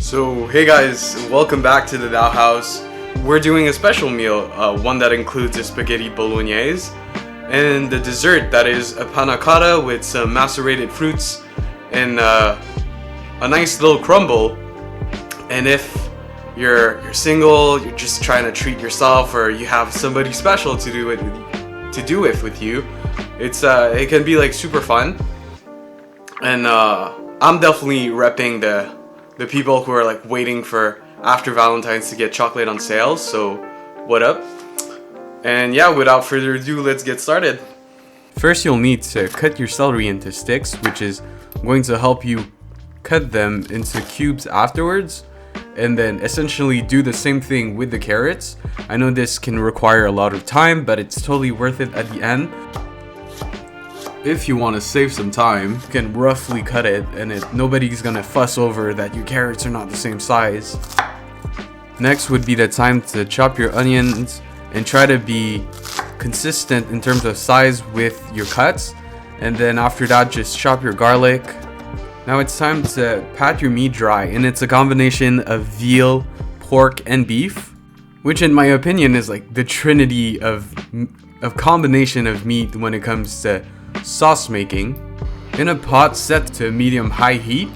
So hey guys, welcome back to the Dow House. We're doing a special meal, one that includes a spaghetti bolognese and the dessert that is a panna cotta with some macerated fruits and a nice little crumble. And if you're single, you're just trying to treat yourself, or you have somebody special to do it with you, it can be like super fun. And I'm definitely repping the people who are like waiting for after Valentine's to get chocolate on sale. So what up? And yeah, without further ado, let's get started. First, you'll need to cut your celery into sticks, which is going to help you cut them into cubes afterwards. And then essentially do the same thing with the carrots. I know this can require a lot of time, but it's totally worth it at the end. If you want to save some time, you can roughly cut it, and nobody's gonna fuss over that your carrots are not the same size. Next would be the time to chop your onions and try to be consistent in terms of size with your cuts. And then after that, just chop your garlic. Now it's time to pat your meat dry, and it's a combination of veal, pork, and beef, which in my opinion is like the trinity of combination of meat when it comes to sauce making. In a pot set to medium-high heat,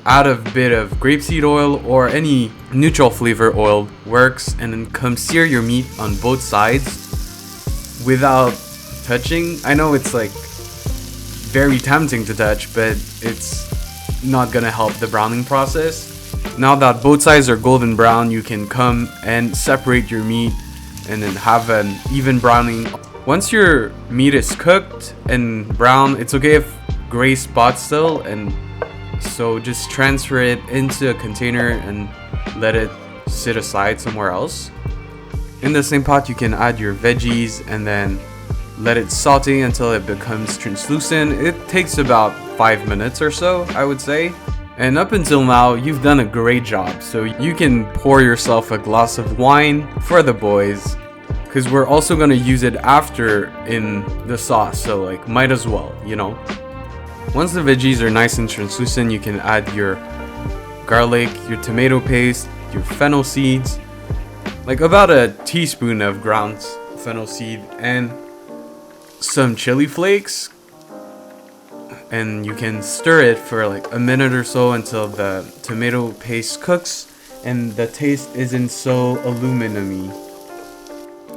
add a bit of grapeseed oil or any neutral flavor oil works, and then come sear your meat on both sides without touching. I know it's like very tempting to touch, but it's not gonna help the browning process. Now that both sides are golden brown, you can come and separate your meat and then have an even browning. Once your meat is cooked and brown, it's okay if gray spots still, and so just transfer it into a container and let it sit aside somewhere else. In the same pot, you can add your veggies and then let it saute until it becomes translucent. It takes about 5 minutes or so, I would say. And up until now, you've done a great job. So you can pour yourself a glass of wine for the boys, because we're also going to use it after in the sauce. So like, might as well, you know. Once the veggies are nice and translucent, you can add your garlic, your tomato paste, your fennel seeds, like about a teaspoon of ground fennel seed, and some chili flakes. And you can stir it for like a minute or so until the tomato paste cooks and the taste isn't so aluminum-y.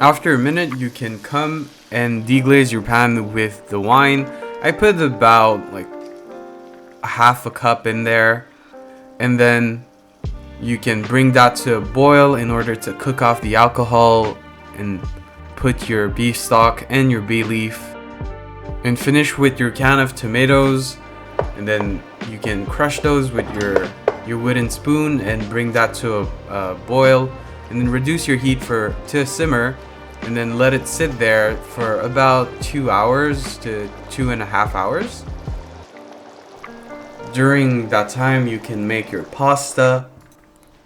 After a minute, you can come and deglaze your pan with the wine. I put about like half a cup in there, and then you can bring that to a boil in order to cook off the alcohol, and put your beef stock and your bay leaf, and finish with your can of tomatoes. And then you can crush those with your wooden spoon and bring that to a boil, and then reduce your heat to a simmer, and then let it sit there for about 2 hours to 2.5 hours. During that time, you can make your pasta.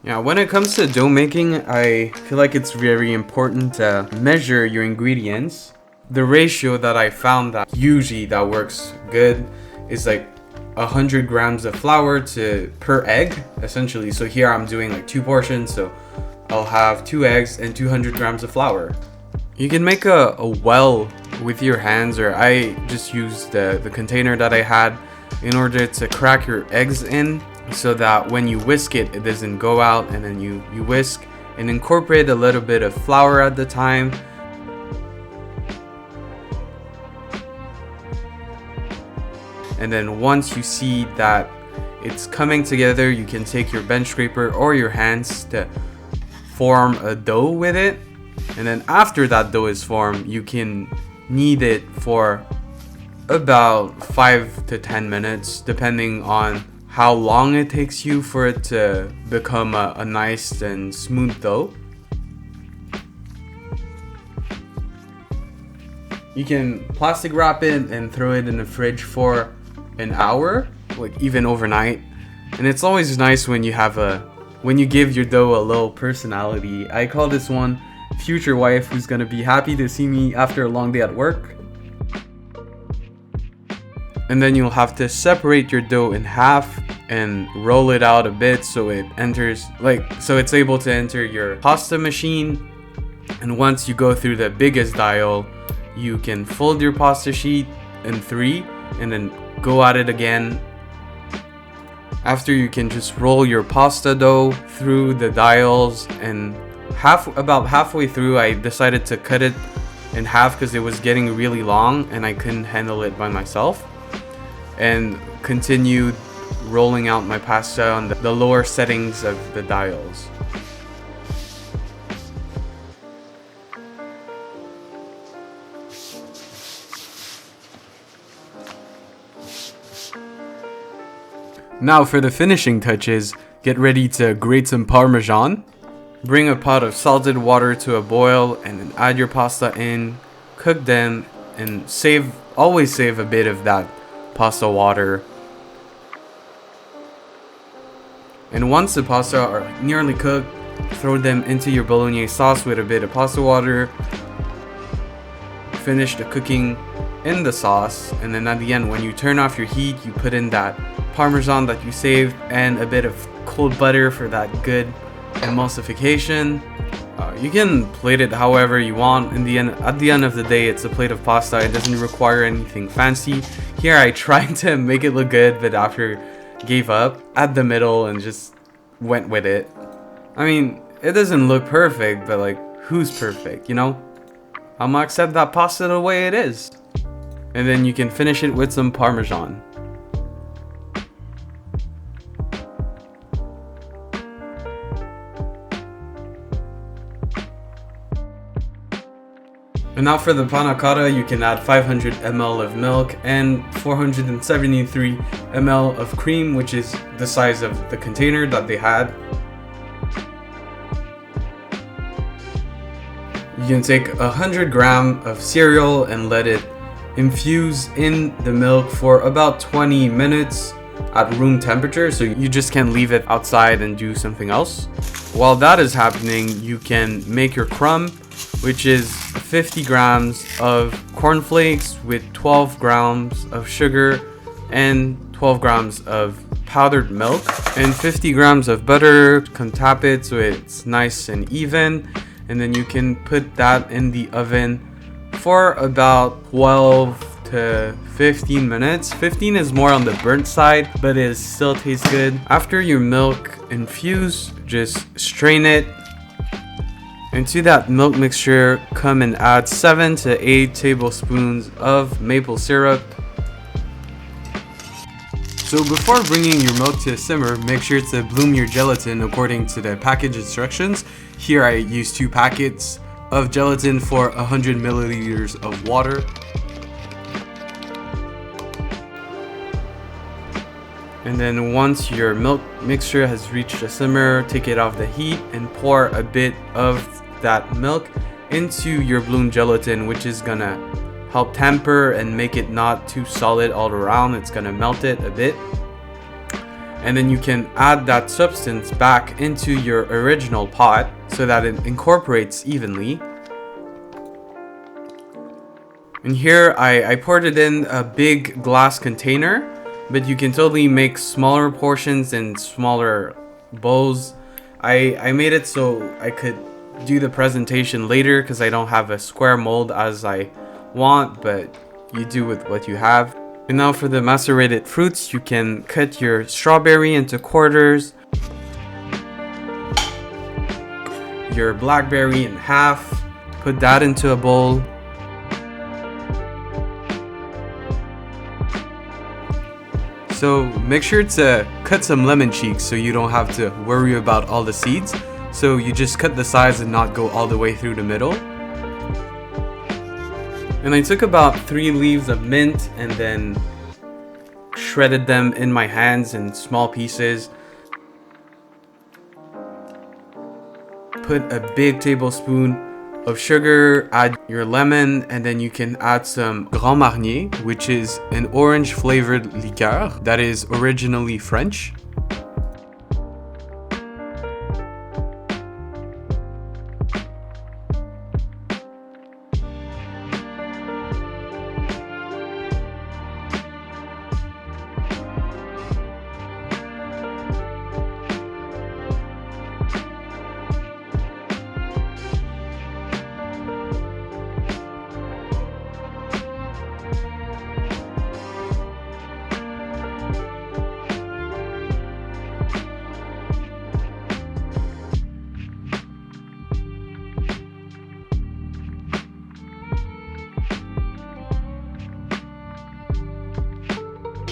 Now, when it comes to dough making, I feel like it's very important to measure your ingredients. The ratio that I found that usually that works good is like 100 grams of flour per egg, essentially. So here I'm doing like 2 portions, so I'll have 2 eggs and 200 grams of flour. You can make a well with your hands, or I just used the container that I had in order to crack your eggs in, so that when you whisk it, it doesn't go out. And then you whisk and incorporate a little bit of flour at the time. And then once you see that it's coming together, you can take your bench scraper or your hands to form a dough with it. And then after that dough is formed, you can knead it for about 5 to 10 minutes, depending on how long it takes you for it to become a nice and smooth dough. You can plastic wrap it and throw it in the fridge for an hour, like even overnight. And it's always nice when you give your dough a little personality. I call this one future wife, who's gonna be happy to see me after a long day at work. And then you'll have to separate your dough in half and roll it out a bit so it enters, so it's able to enter your pasta machine. And once you go through the biggest dial, you can fold your pasta sheet in 3 and then go at it again. After, you can just roll your pasta dough through the dials, and about halfway through I decided to cut it in half because it was getting really long and I couldn't handle it by myself, and continued rolling out my pasta on the lower settings of the dials. Now for the finishing touches, get ready to grate some Parmesan. Bring a pot of salted water to a boil and then add your pasta in, cook them, and always save a bit of that pasta water. And once the pasta are nearly cooked, throw them into your Bolognese sauce with a bit of pasta water. Finish the cooking in the sauce, and then at the end, when you turn off your heat, you put in that Parmesan that you saved and a bit of cold butter for that good emulsification. You can plate it however you want. At the end of the day, it's a plate of pasta. It doesn't require anything fancy. Here I tried to make it look good, but after gave up at the middle and just went with it. I mean, it doesn't look perfect, but like, who's perfect, you know? I'm gonna accept that pasta the way it is. And then you can finish it with some Parmesan. And now for the Pana Cotta, you can add 500 ml of milk and 473 ml of cream, which is the size of the container that they had. You can take 100 grams of cereal and let it infuse in the milk for about 20 minutes at room temperature, so you just can't leave it outside and do something else. While that is happening, you can make your crumb, which is 50 grams of cornflakes with 12 grams of sugar and 12 grams of powdered milk and 50 grams of butter. Can tap it so it's nice and even, and then you can put that in the oven for about 12 to 15 minutes. 15 is more on the burnt side, but it still tastes good. After your milk infuse, just strain it. Into that milk mixture, come and add 7 to 8 tablespoons of maple syrup. So before bringing your milk to a simmer, make sure to bloom your gelatin according to the package instructions. Here I use 2 packets of gelatin for 100 milliliters of water. And then once your milk mixture has reached a simmer, take it off the heat and pour a bit of that milk into your bloom gelatin, which is gonna help temper and make it not too solid all around. It's gonna melt it a bit. And then you can add that substance back into your original pot so that it incorporates evenly. And here I poured it in a big glass container, but you can totally make smaller portions in smaller bowls. I made it so I could do the presentation later because I don't have a square mold as I want, but you do with what you have. And now for the macerated fruits, you can cut your strawberry into quarters, your blackberry in half, put that into a bowl. So make sure to cut some lemon cheeks so you don't have to worry about all the seeds. So you just cut the sides and not go all the way through the middle. And I took about 3 leaves of mint and then shredded them in my hands in small pieces. Put a big tablespoon of sugar, add your lemon, and then you can add some Grand Marnier, which is an orange flavored liqueur that is originally French.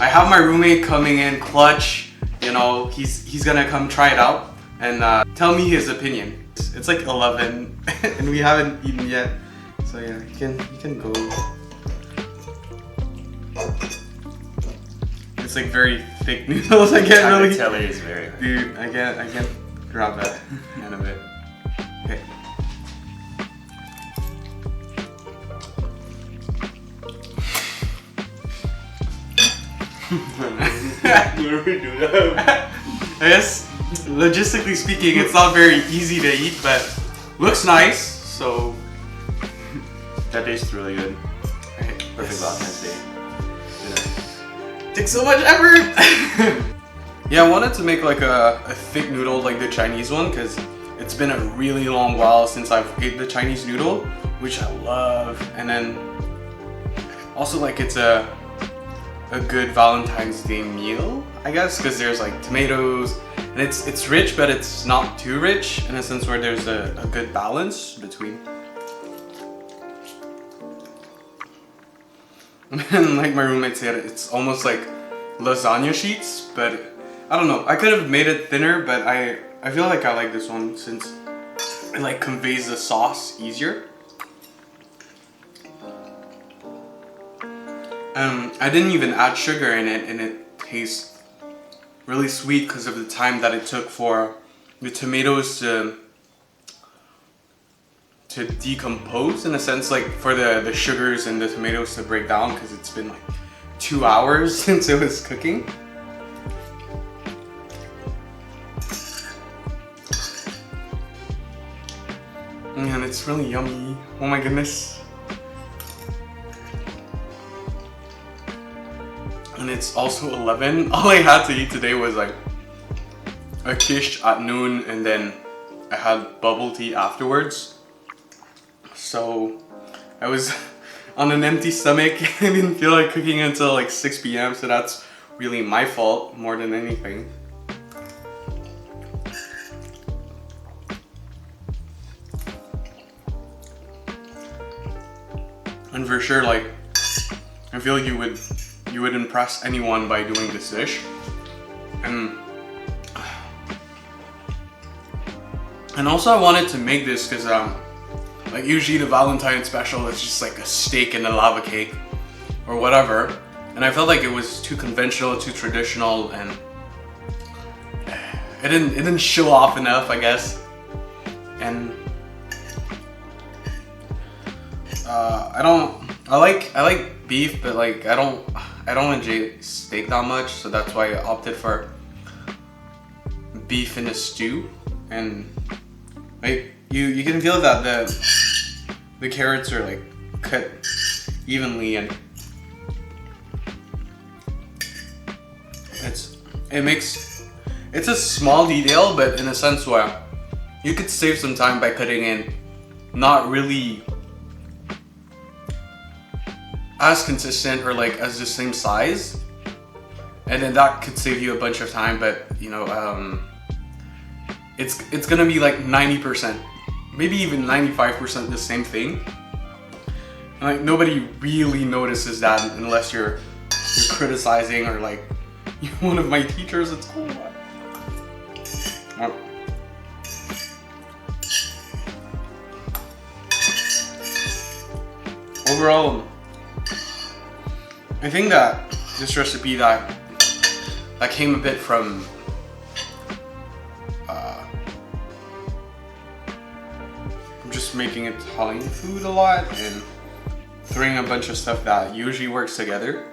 I have my roommate coming in clutch. You know, he's gonna come try it out and tell me his opinion. It's like 11 and we haven't eaten yet. So yeah, you can go. It's like very thick noodles. I can't really. Celeries very. Dude, I can't grab that end of it. Okay. Where we do that? I guess logistically speaking, it's not very easy to eat, but looks nice. So that tastes really good. right. Perfect Valentine's Day. Takes so much effort. Yeah, I wanted to make like a thick noodle like the Chinese one because it's been a really long while since I've ate the Chinese noodle, which I love. And then also like it's a good Valentine's Day meal, I guess, because there's like tomatoes and it's rich, but it's not too rich in a sense where there's a good balance between. And like my roommate said, it's almost like lasagna sheets, but I don't know. I could have made it thinner, but I feel like I like this one since it like conveys the sauce easier. I didn't even add sugar in it, and it tastes really sweet because of the time that it took for the tomatoes to decompose, in a sense, like for the sugars and the tomatoes to break down, because it's been like 2 hours since it was cooking. And it's really yummy. Oh my goodness. And it's also 11. All I had to eat today was like a quiche at noon, and then I had bubble tea afterwards. So I was on an empty stomach. I didn't feel like cooking until like 6 p.m. So that's really my fault more than anything. And for sure, like, I feel you would impress anyone by doing this dish. And also I wanted to make this because like usually the Valentine special is just like a steak and a lava cake or whatever, and I felt like it was too conventional, too traditional, and it didn't show off enough, I guess. And I like beef, but like I don't enjoy steak that much, so that's why I opted for beef in a stew. And like you can feel that the carrots are like cut evenly, and it's a small detail, but in a sense where you could save some time by cutting in not really as consistent or like as the same size, and then that could save you a bunch of time. But you know, it's gonna be like 90%, maybe even 95% the same thing, and like nobody really notices that unless you're criticizing or like you're one of my teachers at school. Overall, I think that this recipe that came a bit from just making Italian food a lot and throwing a bunch of stuff that usually works together.